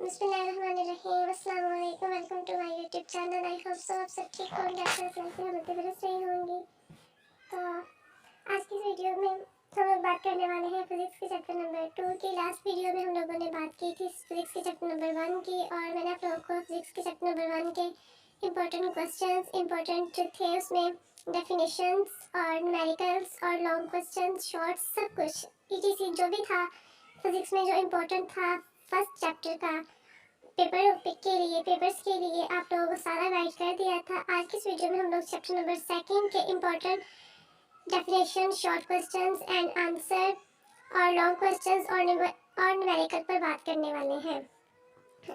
बिस्मिल्लाहिर्रहमानिर्रहीम, अस्सलाम वालेकुम, welcome to my YouTube channel. I hope so आप सब ठीक होंगे, आप सब तंदुरुस्त रही होंगी। तो आज की वीडियो में हम लोग बात करने वाले हैं फिजिक्स के चैप्टर नंबर 2 की। लास्ट वीडियो में हम लोगों ने बात की थी फिजिक्स के चैप्टर नंबर 1 की, और मैंने आप लोगों को फिजिक्स के चैप्टर नंबर 1 के इंपॉर्टेंट क्वेश्चंस, इंपॉर्टेंट जो थे उसमें डेफिनेशंस और न्यूमेरिकल्स और लॉन्ग क्वेश्चंस, शॉर्ट्स, सब कुछ ईटीसी जो भी था फिजिक्स में जो इम्पोर्टेंट था फर्स्ट चैप्टर का पेपर्स के लिए आप लोगों को सारा गाइड कर दिया था। आज की इस वीडियो में हम लोग चैप्टर नंबर 2 के important definition, short questions and answer और लॉन्ग क्वेश्चंस और न्यूमेरिकल पर बात करने वाले हैं।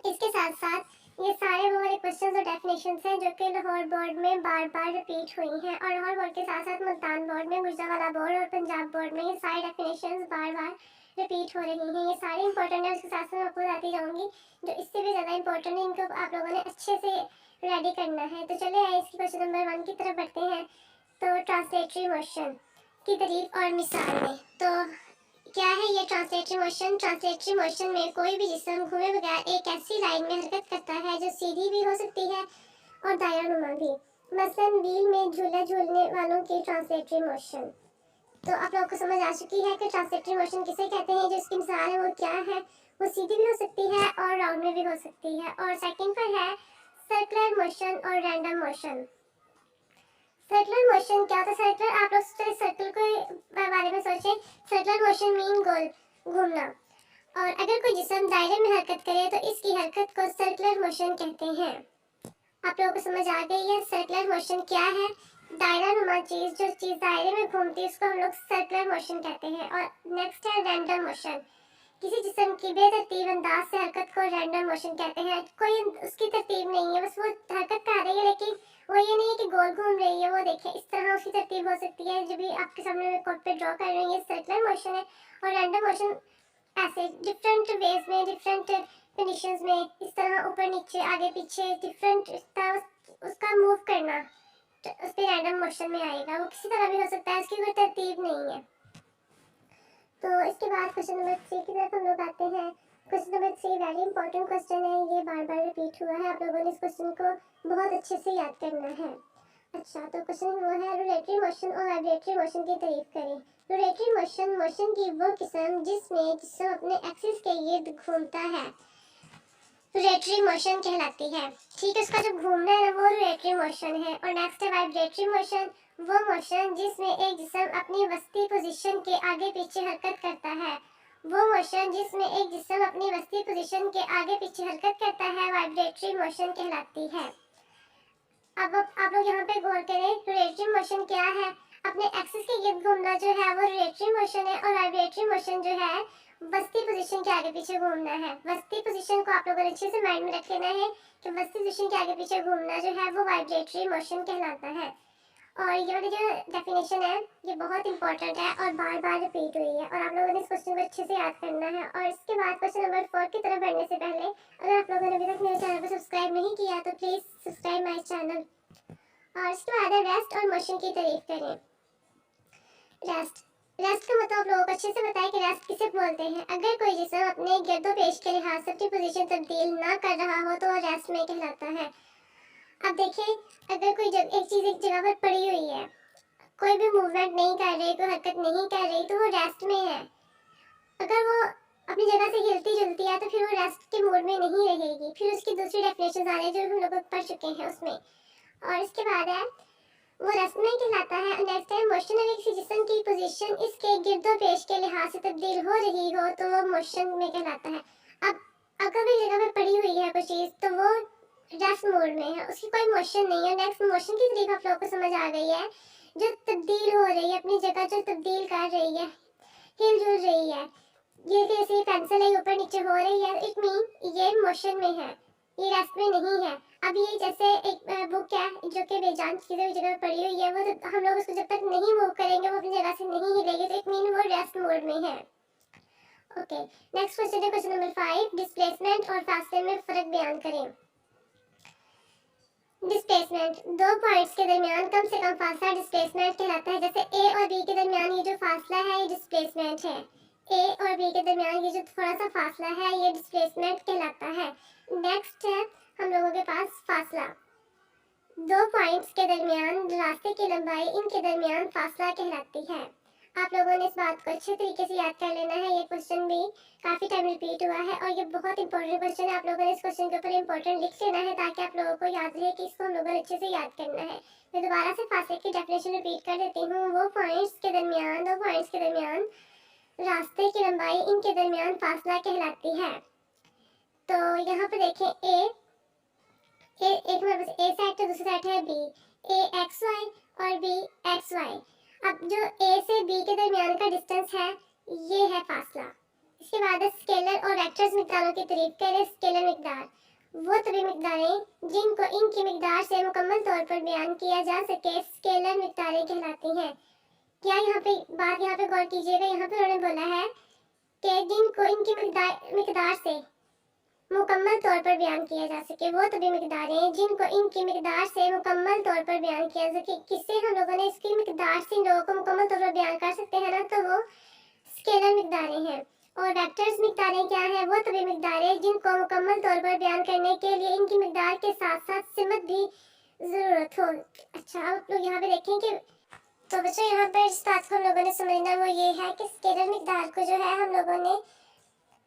इसके साथ साथ ये सारे वो वाले क्वेश्चंस और डेफिनेशंस हैं जो कि लाहौर बोर्ड में बार बार रिपीट हुई हैं, और लाहौर बोर्ड के साथ साथ मुल्तान बोर्ड में, गुजरांवाला बोर्ड और पंजाब बोर्ड में ये सारे डेफिनेशंस बार बार रिपीट हो रही हैं। ये सारे इंपॉर्टेंट है, उसके साथ साथ मैं आपको बताती जाऊँगी जो इससे भी ज़्यादा इंपॉर्टेंट है, इनको आप लोगों ने अच्छे से रेडी करना है। तो चलिए आइए इसकी क्वेश्चन नंबर 1 की तरफ बढ़ते हैं। तो ट्रांसलेटरी मोशन की तारीफ और मिसाल में, तो क्या है ये ट्रांसलेटरी मोशन? ट्रांसलेटरी मोशन में कोई भी जिस्म घूमे बगैर एक ऐसी लाइन में हरकत करता है जो सीधी भी हो सकती है और दायानुमा भी। मसलन व्हील में झूला झूलने वालों की ट्रांसलेटरी मोशन। तो आप लोगों को समझ आ चुकी है कि ट्रांसलेटरी मोशन किसे कहते हैं। जो इसकी मिसाल है वो क्या है? वो सीधी भी हो सकती है और राउंड में भी हो सकती है। और सेकंड पर है सर्कुलर मोशन और रैंडम मोशन। सर्कुलर मोशन क्या होता है? सर्कुलर, आप लोग सर्कल के बारे में सोचें। सर्कुलर मोशन मीन गोल, घूमना। और अगर कोई जिस्म दायरे में हरकत करे तो इसकी हरकत को सर्कुलर मोशन कहते हैं। आप लोगों को समझ आ गई है सर्कुलर मोशन क्या है? दायरा नुमा चीज, जो चीज दायरे में घूमती है उसको हम लोग सर्कुलर मोशन कहते हैं। और नेक्स्ट है रैंडम मोशन। किसी जिस्म की बेतरतीब अंदाज से हरकत को रैंडम मोशन कहते हैं। कोई उसकी तरतीब नहीं है, बस वो हरकत कर रही है, लेकिन वो ये नहीं है कि गोल घूम रही है। वो देखें इस तरह उसकी तरतीब हो सकती है, जो भी आपके सामने मैं कोड पे ड्रॉ कर रही हूँ, ये सर्कुलर मोशन है। और रैंडम मोशन ऐसे डिफरेंट वेज में, डिफरेंट कंडीशंस में, इस तरह ऊपर नीचे आगे पीछे डिफरेंट उसका मूव करना, तो उस पर रैंडम मोशन में आएगा। वो किसी तरह भी हो सकता है, उसकी कोई तरतीब नहीं है। तो इसके बाद क्वेश्चन नंबर 3 की तरफ हम लोग आते हैं। Question number 3 very important question है, ये बार बार रिपीट हुआ है। आप लोगों ने इस क्वेश्चन को बहुत अच्छे से याद करना है। अच्छा, तो क्वेश्चन वो है रोटेटरी मोशन और वाइब्रेटरी मोशन की तारीफ करें। रोटेटरी मोशन, मोशन की वो किस्म जिसमें जिस्म अपने एक्सिस के इर्द घूमता है, रोटेटरी मोशन कहलाती है। ठीक है, उसका जो घूमना है वो रोटेटरी मोशन है। और नेक्स्ट है वाइब्रेटरी मोशन, वो मोशन जिसमें एक जिस्म अपनी वस्ती पोजीशन के आगे पीछे हरकत करता है। वो मोशन जिसमें एक जिस्म अपनी वस्ती पोजीशन के आगे पीछे हरकत करता है वाइब्रेटरी मोशन कहलाती है। अब आप लोग यहाँ पे गौर करें, रोटेटरी मोशन क्या है? अपने एक्सिस के गिर्द घूमना जो है वो रोटेटरी मोशन है। और वाइब्रेटरी मोशन जो है वस्ती पोजीशन के आगे पीछे घूमना है। वस्ती पोजीशन को आप लोगों ने अच्छे से माइंड में रख लेना है कि वस्ती पोजीशन के आगे पीछे घूमना जो है वो वाइब्रेटरी मोशन कहलाता है। और ये वाली जो डेफिनेशन है ये बहुत इंपॉर्टेंट है और बार बार रिपीट हुई है, और आप लोगों ने इस क्वेश्चन को अच्छे से याद करना है। और इसके बाद क्वेश्चन नंबर 4 की तरफ बढ़ने से पहले अगर आप लोगों ने अभी तक मेरे चैनल को सब्सक्राइब नहीं किया तो प्लीज़ सब्सक्राइब माई चैनल। और इसके बाद है रेस्ट और मोशन की तारीफ करें। रेस्ट, रेस्ट का मतलब आप लोगों को अच्छे से बताएं कि रेस्ट किसे बोलते हैं। अगर कोई जिस्म अपने गिरदोपेश के लिहाज से अपनी पोजीशन तब्दील ना कर रहा हो तो वो रेस्ट में कहलाता है। अब देखिए, अगर कोई एक चीज़ एक जगह पर पड़ी हुई है, कोई भी मूवमेंट नहीं कर रही, कोई हरकत नहीं कर रही, तो वो रेस्ट में है। अगर वो अपनी जगह से हिलती जुलती है तो फिर वो रेस्ट के मोड में नहीं रहेगी। फिर उसकी दूसरी डेफिनेशन आ रही है जो हम लोग पढ़ चुके हैं उसमें। और इसके बाद है वो रेस्ट में कहलाता है। नेक्स्ट है मोशन, अगर किसी जिस्म की पोजीशन इसके गिरदोपेश के लिहाज से तब्दील हो रही हो तो वो मोशन में कहलाता है। अब अगर भी जगह पर पड़ी हुई है कोई चीज़ तो वो रेस्ट मोड में है, उसकी कोई मोशन नहीं है। नेक्स्ट मोशन की तारीफ आप लोगों को समझ आ गई है, जो तब्दील हो रही है, अपनी जगह जो तब्दील कर रही है, हिलजुल रही है। ये जैसे पेंसिल है ऊपर नीचे हो रही है, इट मीन ये मोशन में है, ये रेस्ट में नहीं है। अब ये जैसे एक बुक है जो कि बेजान चीज़ें उस जगह पड़ी हुई है, वो हम लोग उसको जब तक नहीं मूव करेंगे वो अपनी जगह से नहीं हिलेगी, तो इट मीन वो रेस्ट मोड में है। ओके, नेक्स्ट क्वेश्चन है क्वेश्चन नंबर 5, डिस्प्लेसमेंट और फासले में फ़र्क बयान करें। डिस्प्लेसमेंट, दो पॉइंट्स के दरमियान कम से कम फासला डिस्प्लेसमेंट कहलाता है। जैसे ए और बी के दरमियान ये जो फासला है ये डिस्प्लेसमेंट है। ए और बी के दरमियान ये जो थोड़ा सा फासला है ये डिस्प्लेसमेंट कहलाता है। दो पॉइंट्स के दरमियान रास्ते की लंबाई इनके दरमियान फासला कहलाती है। आप लोगों ने इस बात को अच्छे तरीके से याद कर लेना है। ये क्वेश्चन भी काफ़ी टाइम रिपीट हुआ है और ये बहुत इंपॉर्टेंट क्वेश्चन है। आप लोगों ने इस क्वेश्चन के ऊपर इंपॉर्टेंट लिख लेना है ताकि आप लोगों को याद रहे कि इसको हम लोगों ने अच्छे से याद करना है। मैं दोबारा से फासले की डेफिनेशन रिपीट कर देती हूँ। वो पॉइंट्स के दरमियान, दो पॉइंट्स के दरमियान रास्ते की लंबाई इनके दरमियान फासला कहलाती है। तो यहाँ पे देखें एक हमारे पास ए सेट है, दूसरी सेट है बी। ए एक्स वाई और बी एक्स वाई। अब जो ए से बी के दरमियान का डिस्टेंस है ये है फासला। इसके बाद स्केलर और वेक्टर्स मिकदारों की तारीफ करें। स्केलर मिकदार वो तभी मिकदारें जिनको इनकी मिकदार से मुकम्मल तौर पर बयान किया जा सके स्केलर मिकदारें कहलाती हैं। क्या यहाँ पे गौर कीजिएगा। यहाँ पे उन्होंने बोला है कि जिनको इनकी मिकदार से मुकम्मल तौर पर बयान किया जा सके वो तभी मिकदारें जिनको इनकी मिकदार से मुकम्मल तौर पर बयान किया जा सके। किससे हम लोगों ने इसकी मिकदार से इन लोगों को मुकम्मल तौर पर बयान कर सकते हैं ना, तो वो स्केलर मिकदारें हैं। और वेक्टर्स मिकदारें क्या हैं, वो तभी मिकदारें जिनको मुकम्मल तौर पर बयान करने के लिए इनकी मिकदार के साथ साथ सिमत भी ज़रूरत हो। अच्छा, आप लोग यहाँ पे देखें कि तो बच्चों यहाँ पर इस बात को हम लोगों ने समझना वो ये है कि स्केलर मिकदार को जो है हम लोगों ने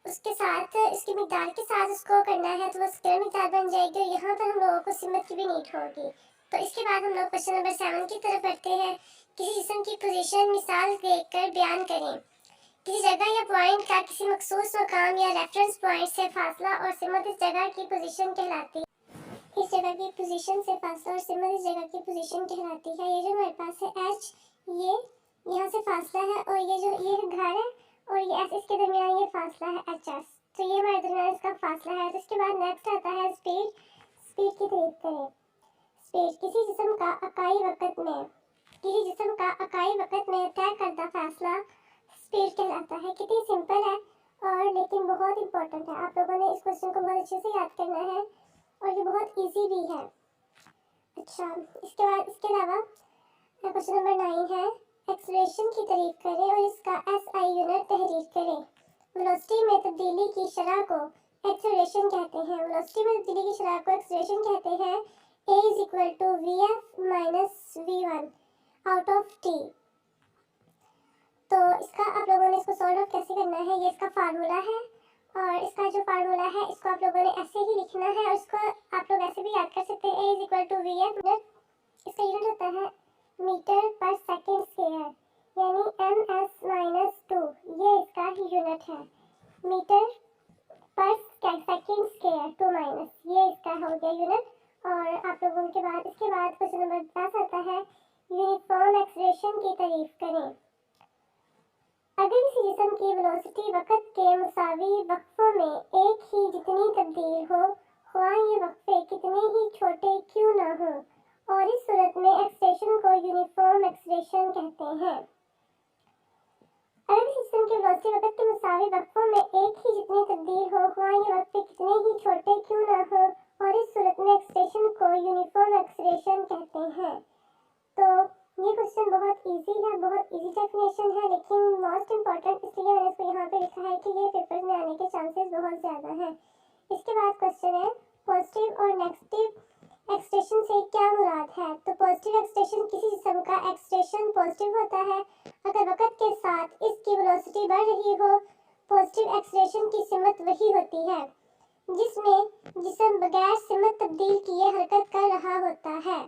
उसके साथ इसकी मिकदार के साथ उसको करना है तो वो स्केलर मिकदार बन जाएगी और यहाँ पर हम लोगों को सिमत की भी नीड होगी। तो इसके बाद हम लोग क्वेश्चन नंबर 7 की तरफ बढ़ते हैं। किसी जिस्म की पोजीशन मिसाल देकर बयान करें। किसी जगह या पॉइंट का किसी मखसूस मकाम या रेफरेंस पॉइंट से फासला और सिमत इस जगह की पोजीशन कहलाती है। इस जगह की पोजीशन से फासला और सिमत इस जगह की पोजीशन कहलाती है। ये जो हमारे पास है एच, ये यहाँ से फासला है और ये घर है और ये एस, इसके दरमियान ये फासला है एच एस। तो ये हमारे दरमियान इसका फासला है। तो इसके बाद नेक्स्ट आता है स्पीड। स्पीड की तारीफ करें। स्पीड किसी जिस्म का अकाई वक्त में तय करदा फासला स्पीड कहलाता है। कितनी सिंपल है और लेकिन बहुत इंपॉर्टेंट है। आप लोगों ने इस क्वेश्चन को बहुत अच्छे से याद करना है और ये बहुत इजी भी है। अच्छा, इसके अलावा क्वेश्चन नंबर 9 है एक्सेलरेशन की तारीफ करें और इसका SI यूनिट तहरीर करें। वेलोसिटी में तब्दीली की शरह को एक्सेलरेशन कहते हैं। वेलोसिटी में तब्दीली की शरह को एक्सेलरेशन कहते हैं। A = VF - V1 out of T। तो इसका आप लोगों ने इसको सॉल्व कैसे करना है, ये इसका फार्मूला है और इसका जो फार्मूला है इसको आप लोगों ने ऐसे ही लिखना है और इसको आप लोग ऐसे भी याद कर सकते हैं। A = VF, इसका यूनिट होता है मीटर पर सेकंड स्क्वायर यानी MS-2। ये इसका यूनिट है मीटर पर सेकंड स्क्वायर 2 ये इसका हो गया यूनिट। और आप लोगों के बाद इसके बाद क्वेश्चन नंबर 10 आता है यूनिफॉर्म एक्सेलरेशन की तारीफ करें। अगर किसी जिस्म की वेलोसिटी वक्त के मुसावी वक्फों में एक ही जितनी तब्दील हो, ख्वाह ये वक्फे कितने ही छोटे क्यों ना हो, और इस सूरत में एक्सेलरेशन को यूनिफॉर्म एक्सेलरेशन कहते हैं। अगर किसी जिस्म की वेलोसिटी वक्त के मुसावी वक्फों में एक ही जितनी तब्दील हो, ख्वाह ये वक्फे कितने ही छोटे क्यों ना हो, और इस सूरत में एक्सेलरेशन को यूनिफॉर्म एक्सेलरेशन कहते हैं। तो ये क्वेश्चन बहुत इजी है, बहुत इजी डेफिनेशन है, लेकिन मोस्ट इम्पॉर्टेंट इसलिए मैंने इसको यहाँ पे लिखा है कि ये पेपर में आने के चांसेस बहुत ज़्यादा हैं। इसके बाद क्वेश्चन है पॉजिटिव और नेगेटिव एक्सेलरेशन से क्या मुराद है। तो पॉजिटिव एक्सेलरेशन किसी जिस्म का एक्सेलरेशन पॉजिटिव होता है अगर वक्त के साथ इसकी वेलोसिटी बढ़ रही हो। पॉजिटिव एक्सेलरेशन की सिमत वही होती है जिसमें जिस्म बगैर सिमत तब्दील किए हरकत कर रहा होता है।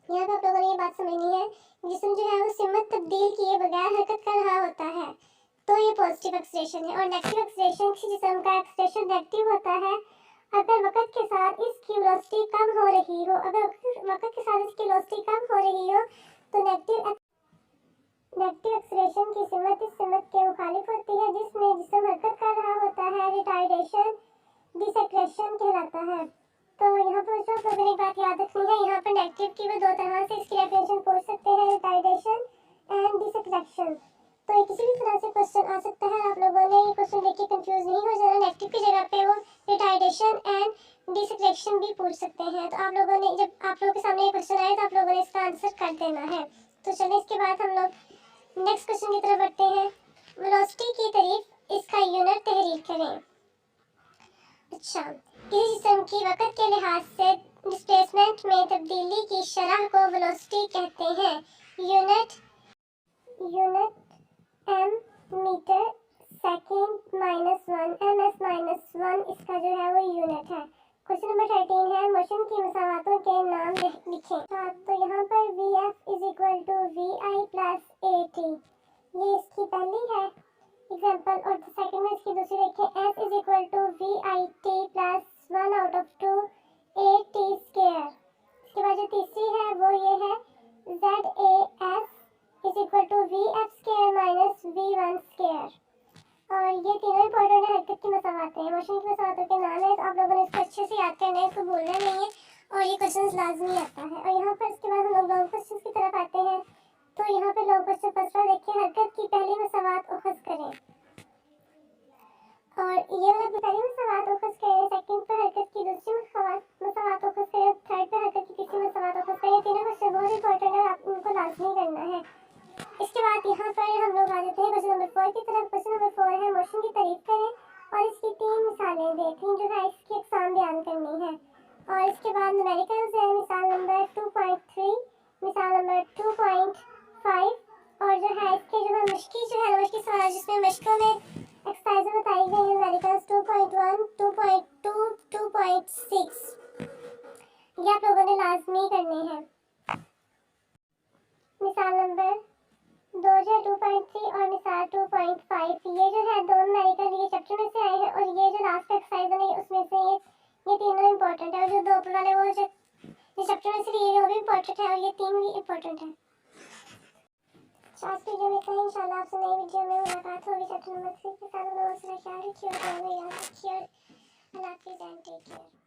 यहाँ पे आप लोगों ने ये बात समझनी है, जिस्म जो है वो सिमत तब्दील किए बगैर हरकत कर रहा होता है तो ये पॉजिटिव एक्सेलरेशन है। और नेगेटिव एक्सेलरेशन किसी जिस्म का एक्सेलरेशन नेगेटिव होता है अगर वक्त के साथ इसकी वेलोसिटी कम हो रही हो। अगर वक्त के साथ इसकी वेलोसिटी कम हो रही हो तो नेगेटिव एक्सेलरेशन की सिमत इस सिमत के मुखालिफ होती है जिसमें जिस्म हरकत कर रहा होता है। रिटार्डेशन डिसएक्रेशन कहलाता है। तो यहाँ पर जो आप लोगों ने एक बात याद रखनी है, यहाँ पर नेगेटिव की वो दो तरह से इसकी डेफिनेशन पूछ सकते हैं, रिटार्डेशन एंड डिसएक्रेशन। तो ये किसी भी तरह से क्वेश्चन आ सकता है। आप लोगों ने ये क्वेश्चन देख के कंफ्यूज नहीं हो जाना। नेगेटिव की जगह पे वो रिटार्डेशन एंड डिसएक्रेशन भी पूछ सकते हैं। तो आप लोगों ने जब आप लोगों के सामने ये क्वेश्चन आए तो आप लोगों ने इसका आंसर कर देना है। तो चलिए इसके बाद हम लोग नेक्स्ट क्वेश्चन की तरफ बढ़ते हैं। वेलोसिटी की तारीफ इसका यूनिट तहरीर करें। अच्छा, किसी जिस्म की वक्त के लिहाज से डिस्प्लेसमेंट में तब्दीली की शरह को वेलोसिटी कहते हैं। Unit M metre second -1 ms-1 इसका जो है वो यूनिट है। क्वेश्चन नंबर 13 है मोशन की मसावातों के नाम लिखें। तो यहाँ पर VF is equal to VI plus AT, ये इसकी पहली है एग्जाम्पल। और सेकंड में इसकी दूसरी देखें, S is equal to VIT plus 1/2 AT square. इसके बाद जो तीसरी है वो ये है ZAS is equal to VF square minus V1 square. और ये तीनों इंपॉर्टेंट है, हरकत की मसावातें हैं, मोशन की मसावातों के नाम है। तो आप लोगों ने इसको अच्छे से याद करना है, इसको भूलना नहीं है और ये क्वेश्चन लाजमी आता है। और यहाँ पर इसके बाद हम लोग लॉन्ग क्वेश्चन की तरफ आते हैं। तो यहाँ पर लॉन्ग क्वेश्चन फर्स्ट देखिए, हरकत की पहली मसावात अखज़ करें। और ये वाला पहली मसावात अखज़ करें, सेकंड पर हरकत की दूसरी मसावात अखज़ करें, थर्ड पर हरकत की तीसरी मसावात अखज़ करें। तीनों क्वेश्चन बहुत इंपॉर्टेंट है, आप उनको लाजमी करना है। इसके बाद यहाँ पर हम लोग आ जाते हैं क्वेश्चन नंबर 4 की तरफ। क्वेश्चन नंबर 4 है मोशन की तारीफ करें और इसकी 3 मिसालें दें। 3 जो है इसकी अक़साम बयान करनी है। और इसके बाद न्यूमेरिकल्स है, मिसाल नंबर 2.3, मिसाल नंबर 2.5 और जो है इसके जो है मुश्किल सवाल जिसमें मशकों में एक्सरसाइजें बताई गई हैं। न्यूमेरिकल्स 2.1, 2.2, 2.6 ये आप लोगों ने लाजमी करने हैं। मिसाल नंबर 2 जो 2.3 और मिसाल 2.5 ये जो है दो न्यूमेरिकल ये चैप्टर में से आए हैं। और ये जो लास्ट एक्सरसाइज है उसमें से ये तीनों इंपॉर्टेंट है। और जो दो ऊपर वाले वो जो चैप्टर में से लिए वो भी इंपॉर्टेंट है और ये तीन भी इंपॉर्टेंट है। आज की वीडियो में इतना ही। इंशाल्लाह आपसे नई वीडियो में मुलाकात होगी चैप्टर नंबर 3 के साथ। लोगों से ख्याल रखिए और याद रखिए। अल्लाह हाफिज़ एंड टेक केयर।